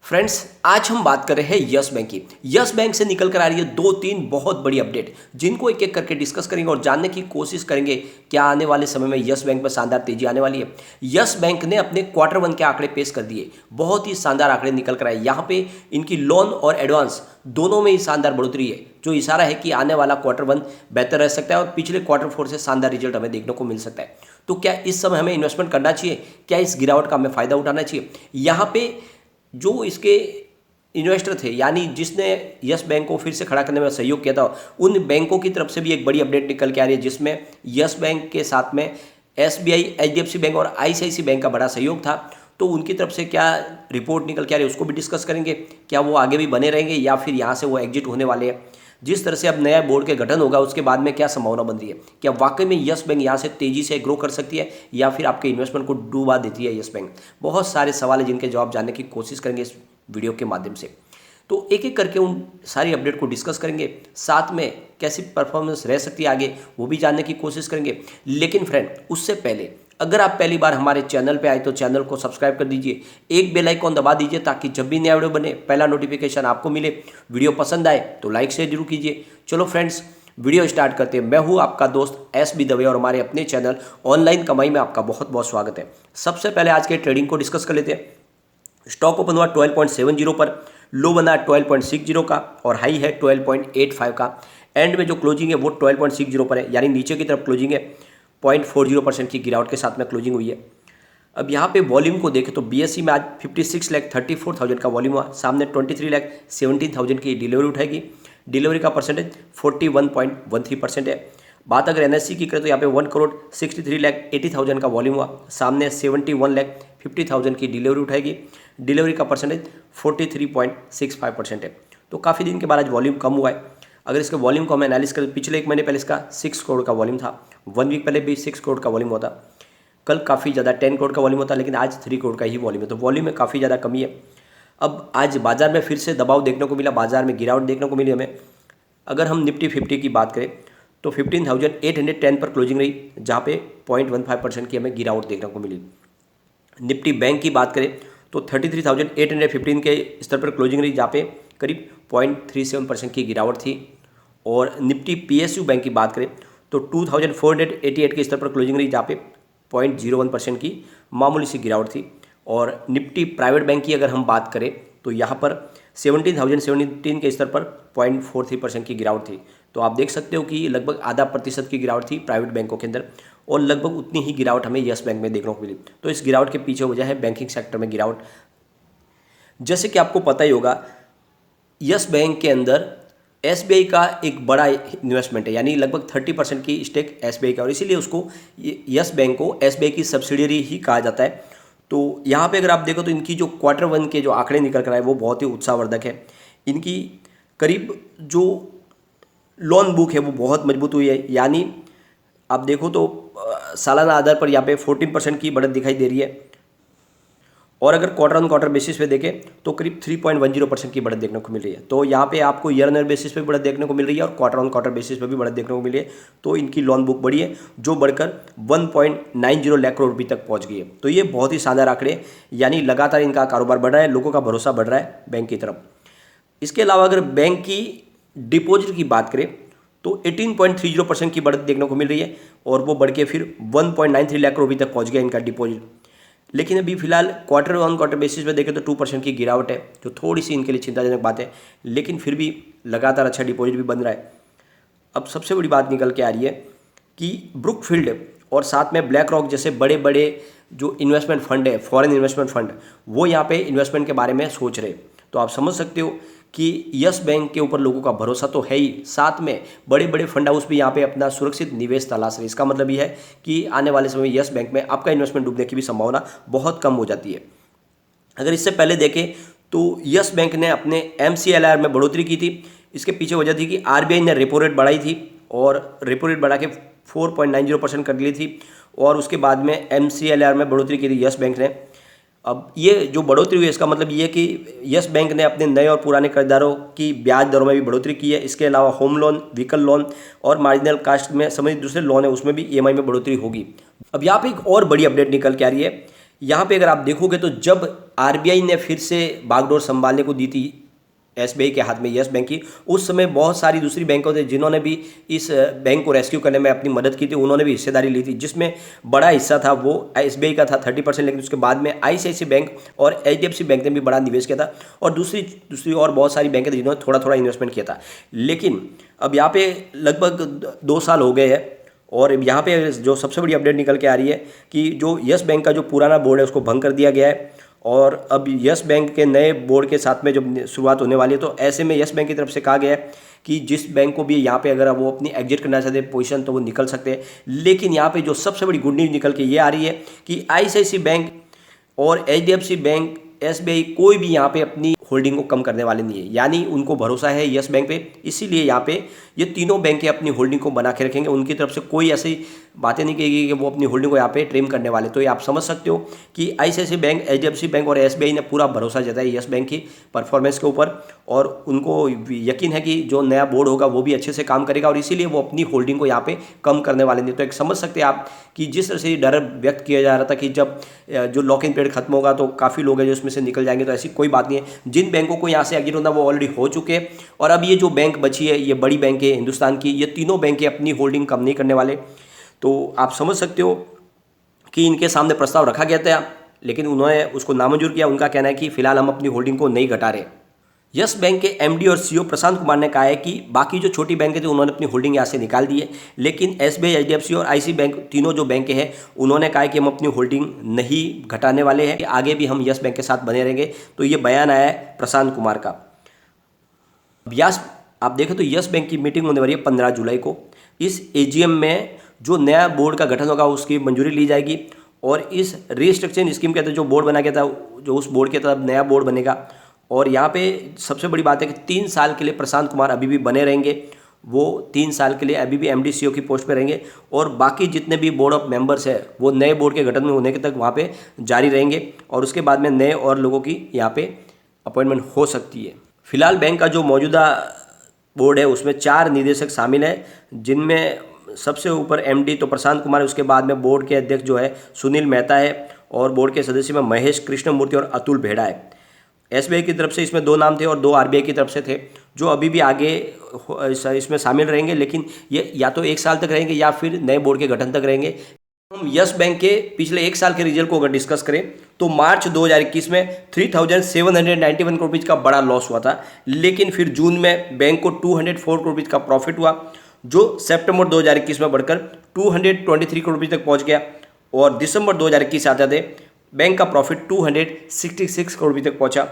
Friends, आज हम बात कर रहे हैं यस बैंक की। यस बैंक से निकल कर आ रही है दो तीन बहुत बड़ी अपडेट, जिनको एक एक करके डिस्कस करेंगे और जानने की कोशिश करेंगे क्या आने वाले समय में यस बैंक में शानदार तेजी आने वाली है। यस बैंक ने अपने क्वार्टर वन के आंकड़े पेश कर दिए, बहुत ही शानदार आंकड़े निकल कर आए। यहाँ पे इनकी लोन और एडवांस दोनों में ही शानदार बढ़ोतरी है, जो इशारा है कि आने वाला क्वार्टर वन बेहतर रह सकता है और पिछले क्वार्टर फोर से शानदार रिजल्ट हमें देखने को मिल सकता है। तो क्या इस समय हमें इन्वेस्टमेंट करना चाहिए? क्या इस गिरावट का हमें फायदा उठाना चाहिए? यहाँ पे जो इसके इन्वेस्टर थे, यानी जिसने यस बैंक को फिर से खड़ा करने में सहयोग किया था, उन बैंकों की तरफ से भी एक बड़ी अपडेट निकल के आ रही है, जिसमें यस बैंक के साथ में एसबीआई, एचडीएफसी बैंक और आईसीआईसी बैंक का बड़ा सहयोग था। तो उनकी तरफ से क्या रिपोर्ट निकल के आ रही है उसको भी डिस्कस करेंगे। क्या वो आगे भी बने रहेंगे या फिर यहाँ से वो एग्जिट होने वाले हैं? जिस तरह से अब नया बोर्ड के गठन होगा उसके बाद में क्या संभावना बन रही है? क्या वाकई में यस बैंक यहाँ से तेजी से ग्रो कर सकती है या फिर आपके इन्वेस्टमेंट को डूबा देती है यस बैंक? बहुत सारे सवाल है जिनके जवाब जानने की कोशिश करेंगे इस वीडियो के माध्यम से। तो एक एक करके उन सारी अपडेट को डिस्कस करेंगे, साथ में कैसी परफॉर्मेंस रह सकती है आगे वो भी जानने की कोशिश करेंगे। लेकिन फ्रेंड, उससे पहले अगर आप पहली बार हमारे चैनल पे आए तो चैनल को सब्सक्राइब कर दीजिए, एक बेल आइकॉन दबा दीजिए ताकि जब भी नया वीडियो बने पहला नोटिफिकेशन आपको मिले। वीडियो पसंद आए तो लाइक शेयर जरूर कीजिए। चलो फ्रेंड्स, वीडियो स्टार्ट करते हैं। मैं हूँ आपका दोस्त एस.बी. दवे और हमारे अपने चैनल ऑनलाइन कमाई में आपका बहुत बहुत स्वागत है। सबसे पहले आज के ट्रेडिंग को डिस्कस कर लेते हैं। स्टॉक ओपन हुआ 12.70 पर, लो बना 12.60 का और हाई है 12.85 का। एंड में जो क्लोजिंग है वो 12.60 पर है, यानी नीचे की तरफ क्लोजिंग है। 0.40% की गिरावट के साथ में क्लोजिंग हुई है। अब यहाँ पे वॉल्यूम को देखें तो बीएसई में आज 56,34,000 का वॉल्यूम हुआ, सामने 23,17,000 की डिलीवरी उठाएगी। डिलीवरी का परसेंटेज 41.13% है। बात अगर एनएससी की करें तो यहाँ पे 1,63,80,000 का वॉल्यूम हुआ, सामने 71,50,000 की डिलीवरी उठाएगी। डिलीवरी का परसेंटेज 43.65% है। तो काफ़ी दिन के बाद आज वॉल्यूम कम हुआ है। अगर इसके वॉल्यूम को हम एनालिस करें, पिछले एक महीने पहले इसका 6 करोड़ का वॉल्यूम था, 1 वीक पहले भी 6 करोड़ का वॉल्यूम होता, कल काफ़ी ज़्यादा 10 करोड़ का वॉल्यूम होता, लेकिन आज 3 करोड़ का ही वॉल्यूम है। तो वॉल्यूम में काफ़ी ज़्यादा कमी है। अब आज बाजार में फिर से दबाव देखने को मिला, बाजार में गिरावट देखने को मिली हमें। अगर हम निफ्टी 50 की बात करें तो 15,810 पर क्लोजिंग रही, जहाँ पे 0.15% की हमें गिरावट देखने को मिली। निफ्टी बैंक की बात करें तो 33,815 के स्तर पर क्लोजिंग रही, जहाँ पे करीब 0.37% की गिरावट थी। और निफ्टी पीएसयू बैंक की बात करें तो 2,488 के स्तर पर क्लोजिंग रही, जहाँ पे 0.01% की मामूली सी गिरावट थी। और निफ्टी प्राइवेट बैंक की अगर हम बात करें तो यहाँ पर 17,017 के स्तर पर 0.43% की गिरावट थी। तो आप देख सकते हो कि लगभग आधा प्रतिशत की गिरावट थी प्राइवेट बैंकों के अंदर, और लगभग उतनी ही गिरावट हमें यस बैंक में देखने को मिली। तो इस गिरावट के पीछे वजह है बैंकिंग सेक्टर में गिरावट। जैसे कि आपको पता ही होगा, यस बैंक के अंदर एसबीआई का एक बड़ा इन्वेस्टमेंट है, यानी लगभग 30% की स्टेक एसबीआई का, और इसीलिए उसको यस बैंक को एसबीआई की सब्सिडियरी ही कहा जाता है। तो यहाँ पे अगर आप देखो तो इनकी जो क्वार्टर वन के जो आंकड़े निकल कर आए वो बहुत ही उत्साहवर्धक है। इनकी करीब जो लोन बुक है वो बहुत मजबूत हुई है, यानी आप देखो तो सालाना आधार पर यहाँ पे 14% की बढ़त दिखाई दे रही है। और अगर क्वार्टर ऑन क्वार्टर बेसिस पे देखें तो करीब 3.10% की बढ़त देखने को मिल रही है। तो यहाँ पे आपको ईयर ऑन ईयर बेसिस पे भी बढ़त देखने को मिल रही है और क्वार्टर ऑन क्वार्टर बेसिस पे भी बढ़त देखने को मिली है। तो इनकी लोन बुक बढ़ी है, जो बढ़कर 1.90 लाख करोड़ रुपये तक पहुँच गई है। तो ये बहुत ही शानदार आंकड़े, यानी लगातार इनका कारोबार बढ़ रहा है, लोगों का भरोसा बढ़ रहा है बैंक की तरफ। इसके अलावा अगर बैंक की डिपॉजिट की बात करें तो 18.30% की बढ़त देखने को मिल रही है, और वो बढ़ के फिर 1.93 लाख करोड़ रुपये तक पहुँच गया इनका डिपॉजिट। लेकिन अभी फिलहाल क्वार्टर ऑन क्वार्टर बेसिस पे देखें तो 2% की गिरावट है, जो थोड़ी सी इनके लिए चिंताजनक बात है, लेकिन फिर भी लगातार अच्छा डिपॉजिट भी बन रहा है। अब सबसे बड़ी बात निकल के आ रही है कि ब्रुकफील्ड और साथ में ब्लैक रॉक जैसे बड़े बड़े जो इन्वेस्टमेंट फंड है, फॉरेन इन्वेस्टमेंट फंड, वो यहाँ पे इन्वेस्टमेंट के बारे में सोच रहे। तो आप समझ सकते हो कि यस बैंक के ऊपर लोगों का भरोसा तो है ही, साथ में बड़े बड़े फंड हाउस भी यहाँ पे अपना सुरक्षित निवेश तलाश रहे। इसका मतलब ये है कि आने वाले समय में यस बैंक में आपका इन्वेस्टमेंट डूबने की भी संभावना बहुत कम हो जाती है। अगर इससे पहले देखें तो यस बैंक ने अपने MCLR में बढ़ोतरी की थी। इसके पीछे वजह थी कि आरबीआई ने रेपो रेट बढ़ाई थी, और रेपो रेट बढ़ा के 4.90% कर ली थी, और उसके बाद में MCLR में बढ़ोतरी की थी यस बैंक ने। अब ये जो बढ़ोतरी हुई है इसका मतलब ये कि यस बैंक ने अपने नए और पुराने कर्जदारों की ब्याज दरों में भी बढ़ोतरी की है। इसके अलावा होम लोन, व्हीकल लोन और मार्जिनल कास्ट में संबंधित दूसरे लोन है उसमें भी EMI में बढ़ोतरी होगी। अब यहाँ पे एक और बड़ी अपडेट निकल के आ रही है। यहाँ पे अगर आप देखोगे तो जब आरबीआई ने फिर से बागडोर संभालने को दी थी एसबीआई के हाथ में, यस बैंक की, उस समय बहुत सारी दूसरी बैंकों थे जिन्होंने भी इस बैंक को रेस्क्यू करने में अपनी मदद की थी, उन्होंने भी हिस्सेदारी ली थी, जिसमें बड़ा हिस्सा था वो एसबीआई का था 30%, लेकिन उसके बाद में आईसीआईसीआई बैंक और एचडीएफसी बैंक ने भी बड़ा निवेश किया था, और दूसरी और बहुत सारी बैंकें थी जिन्होंने थोड़ा थोड़ा इन्वेस्टमेंट किया था। लेकिन अब यहाँ पे लगभग 2 साल हो गए हैं, और यहाँ पे जो सबसे बड़ी अपडेट निकल के आ रही है कि जो यस बैंक का जो पुराना बोर्ड है उसको भंग कर दिया गया है, और अब यस बैंक के नए बोर्ड के साथ में जब शुरुआत होने वाली है, तो ऐसे में यस बैंक की तरफ से कहा गया है कि जिस बैंक को भी यहाँ पे अगर वो अपनी एग्जिट करना चाहते हैं पोजीशन, तो वो निकल सकते हैं। लेकिन यहाँ पे जो सबसे बड़ी गुड न्यूज़ निकल के ये आ रही है कि आईसीआईसीआई बैंक और एचडीएफसी बैंक, एसबीआई, कोई भी यहाँ पे अपनी होल्डिंग को कम करने वाले नहीं है, यानी उनको भरोसा है यस बैंक पे, इसीलिए यहाँ पे ये तीनों बैंकें अपनी होल्डिंग को बना के रखेंगे। उनकी तरफ से कोई ऐसी बातें नहीं कहेगी कि वो अपनी होल्डिंग को यहाँ पे ट्रिम करने वाले। तो ये आप समझ सकते हो कि आईसीआईसीआई बैंक, एचडीएफसी बैंक और एसबीआई ने पूरा भरोसा जताया यस बैंक की परफॉर्मेंस के ऊपर, और उनको यकीन है कि जो नया बोर्ड होगा वो भी अच्छे से काम करेगा, और इसीलिए वो अपनी होल्डिंग को यहाँ पे कम करने वाले नहीं। तो एक समझ सकते हैं आप कि जिस तरह से डर व्यक्त किया जा रहा था कि जब जो लॉक इन पीरियड खत्म होगा तो काफ़ी लोग हैं जो इसमें से निकल जाएंगे, तो ऐसी कोई बात नहीं है। जिन बैंकों को यहाँ से एग्जिट होना वो ऑलरेडी हो चुके हैं, और अब ये जो बैंक बची है, ये बड़ी बैंक है हिंदुस्तान की, ये तीनों बैंकें अपनी होल्डिंग कम नहीं करने वाले। तो आप समझ सकते हो कि इनके सामने प्रस्ताव रखा गया था, लेकिन उन्होंने उसको नामंजूर किया। उनका कहना है कि फिलहाल हम अपनी होल्डिंग को नहीं घटा रहे। यस बैंक के एमडी और सीईओ प्रशांत कुमार ने कहा है कि बाकी जो छोटी बैंकें थी उन्होंने अपनी होल्डिंग यहाँ से निकाल दी है, लेकिन एसबीआई, एचडीएफसी और आईसी बैंक, तीनों जो बैंकें हैं, उन्होंने कहा है कि हम अपनी होल्डिंग नहीं घटाने वाले हैं, आगे भी हम यस बैंक के साथ बने रहेंगे। तो ये बयान आया है प्रशांत कुमार का। यस, आप देखें तो यस बैंक की मीटिंग होने वाली है 15 जुलाई को। इस एजीएम में जो नया बोर्ड का गठन होगा उसकी मंजूरी ली जाएगी, और इस रीस्ट्रक्चरिंग स्कीम के तहत जो बोर्ड बना गया था, जो उस बोर्ड के तहत नया बोर्ड बनेगा। और यहाँ पे सबसे बड़ी बात है कि 3 साल के लिए प्रशांत कुमार अभी भी बने रहेंगे, वो 3 साल के लिए अभी भी एमडी सीईओ की पोस्ट पे रहेंगे, और बाकी जितने भी बोर्ड ऑफ मेंबर्स है वो नए बोर्ड के गठन में होने के तक वहाँ पे जारी रहेंगे, और उसके बाद में नए और लोगों की यहाँ पे अपॉइंटमेंट हो सकती है। फिलहाल बैंक का जो मौजूदा बोर्ड है उसमें 4 निदेशक शामिल हैं, जिनमें सबसे ऊपर एमडी तो प्रशांत कुमार है, उसके बाद में बोर्ड के अध्यक्ष जो है सुनील मेहता है, और बोर्ड के सदस्य में महेश कृष्णमूर्ति और अतुल भेड़ा है। एसबीआई की तरफ से इसमें 2 नाम थे और 2 आरबीआई की तरफ से थे, जो अभी भी आगे इसमें शामिल रहेंगे, लेकिन ये या तो 1 साल तक रहेंगे या फिर नए बोर्ड के गठन तक रहेंगे। हम यस बैंक के पिछले 1 साल के रिजल्ट को अगर डिस्कस करें तो मार्च 2021 में 3,791 करोड़ रुपये का बड़ा लॉस हुआ था, लेकिन फिर जून में बैंक को 204 करोड़ रुपये का प्रॉफिट हुआ, जो सितंबर 2021 में बढ़कर 223 करोड़ रुपये तक पहुंच गया, और दिसंबर 2021 आते थे बैंक का प्रॉफिट 266 करोड़ रुपये तक पहुंचा,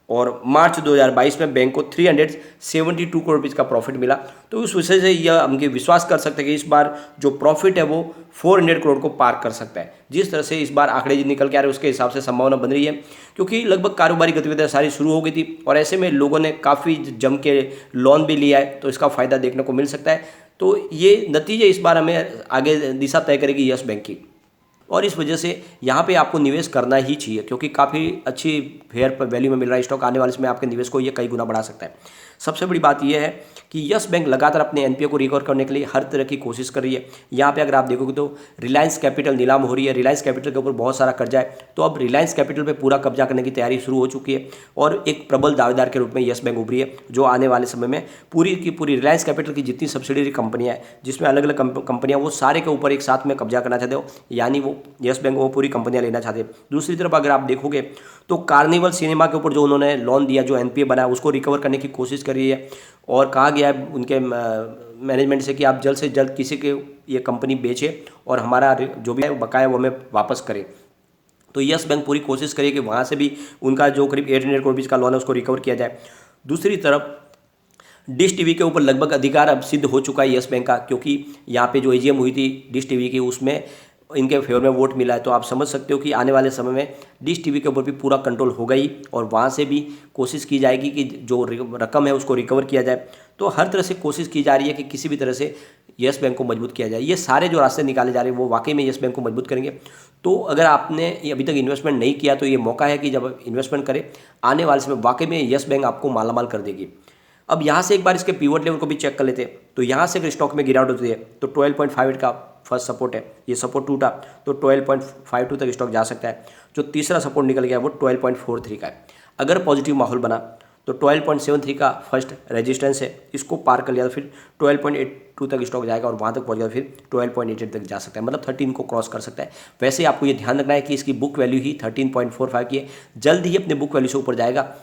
और मार्च 2022 में बैंक को 372 करोड़ रुपये का प्रॉफिट मिला। तो उस विषय से यह हम विश्वास कर सकते हैं कि इस बार जो प्रॉफिट है वो 400 करोड़ को पार कर सकता है। जिस तरह से इस बार आंकड़े निकल के आ रहे हैं उसके हिसाब से संभावना बन रही है, क्योंकि लगभग कारोबारी गतिविधियां सारी शुरू हो गई थी, और ऐसे में लोगों ने काफ़ी जम के लोन भी लिया है, तो इसका फ़ायदा देखने को मिल सकता है। तो ये नतीजे इस बार हमें आगे दिशा तय करेगी यस बैंक की, और इस वजह से यहाँ पे आपको निवेश करना ही चाहिए, क्योंकि काफ़ी अच्छी फेयर वैल्यू में मिल रहा है स्टॉक। आने वाले समय आपके निवेश को ये कई गुना बढ़ा सकता है। सबसे बड़ी बात यह है कि यस बैंक लगातार अपने एनपीए को रिकवर करने के लिए हर तरह की कोशिश कर रही है। यहाँ पे अगर आप देखोगे तो रिलायंस कैपिटल नीलाम हो रही है, रिलायंस कैपिटल के ऊपर बहुत सारा कर्जा है, तो अब रिलायंस कैपिटल पे पूरा कब्जा करने की तैयारी शुरू हो चुकी है, और एक प्रबल दावेदार के रूप में यस बैंक उभरी है, जो आने वाले समय में पूरी की पूरी रिलायंस कैपिटल की जितनी सब्सिडरी कंपनियाँ हैं, जिसमें अलग अलग कंपनियाँ, वो सारे के ऊपर एक साथ में कब्जा करना चाहते हो, यानी वो यस बैंक वो पूरी कंपनियाँ लेना चाहते हैं। दूसरी तरफ अगर आप देखोगे तो कार्निवल सिनेमा के ऊपर जो उन्होंने लोन दिया, जो एनपीए बना, उसको रिकवर करने की कोशिश करी है, और कहा गया है उनके मैनेजमेंट से कि आप जल्द से जल्द किसी के ये कंपनी बेचें और हमारा जो भी है बकाया वो हमें वापस करें। तो यस बैंक पूरी कोशिश करिए कि वहाँ से भी उनका जो करीब 800 करोड़ रुपये का लोन है उसको रिकवर किया जाए। दूसरी तरफ डिश टीवी के ऊपर लगभग अधिकार अब सिद्ध हो चुका है यस बैंक का, क्योंकि यहाँ पे जो एजीएम हुई थी डिश टीवी की, उसमें इनके फेवर में वोट मिला है। तो आप समझ सकते हो कि आने वाले समय में डिश टीवी के ऊपर भी पूरा कंट्रोल हो गई, और वहाँ से भी कोशिश की जाएगी कि जो रकम है उसको रिकवर किया जाए। तो हर तरह से कोशिश की जा रही है कि किसी भी तरह से यस बैंक को मजबूत किया जाए। ये सारे जो रास्ते निकाले जा रहे हैं वो वाकई में यस बैंक को मजबूत करेंगे। तो अगर आपने अभी तक इन्वेस्टमेंट नहीं किया तो ये मौका है कि जब इन्वेस्टमेंट करें, आने वाले समय वाकई में यस बैंक आपको मालामाल कर देगी। अब यहाँ से एक बार इसके पिवट लेवल को भी चेक कर लेते हैं, तो यहाँ से अगर स्टॉक में गिरावट होती है तो 12.58 का फर्स्ट सपोर्ट है, ये सपोर्ट टूटा तो 12.52 तक स्टॉक जा सकता है। जो तीसरा सपोर्ट निकल गया वो 12.43 का है। अगर पॉजिटिव माहौल बना तो 12.73 का फर्स्ट रेजिस्टेंस है, इसको पार कर लिया तो फिर 12.82 तक स्टॉक जाएगा और वहाँ तक पहुँच गया फिर 12.88 तक जा सकता है, मतलब 13 को क्रॉस कर सकता है। वैसे ही आपको ये ध्यान रखना है कि इसकी बुक वैल्यू ही 13.45 की है, जल्द ही अपने बुक वैल्यू से ऊपर जाएगा।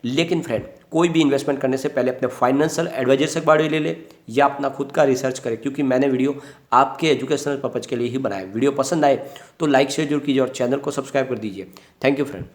लेकिन फ्रेंड, कोई भी इन्वेस्टमेंट करने से पहले अपने फाइनेंशियल एडवाइजर से बारे ले या अपना खुद का रिसर्च करें, क्योंकि मैंने वीडियो आपके एजुकेशनल पर्पज के लिए ही बनाया। वीडियो पसंद आए तो लाइक शेयर जरूर कीजिए और चैनल को सब्सक्राइब कर दीजिए। Thank you friend.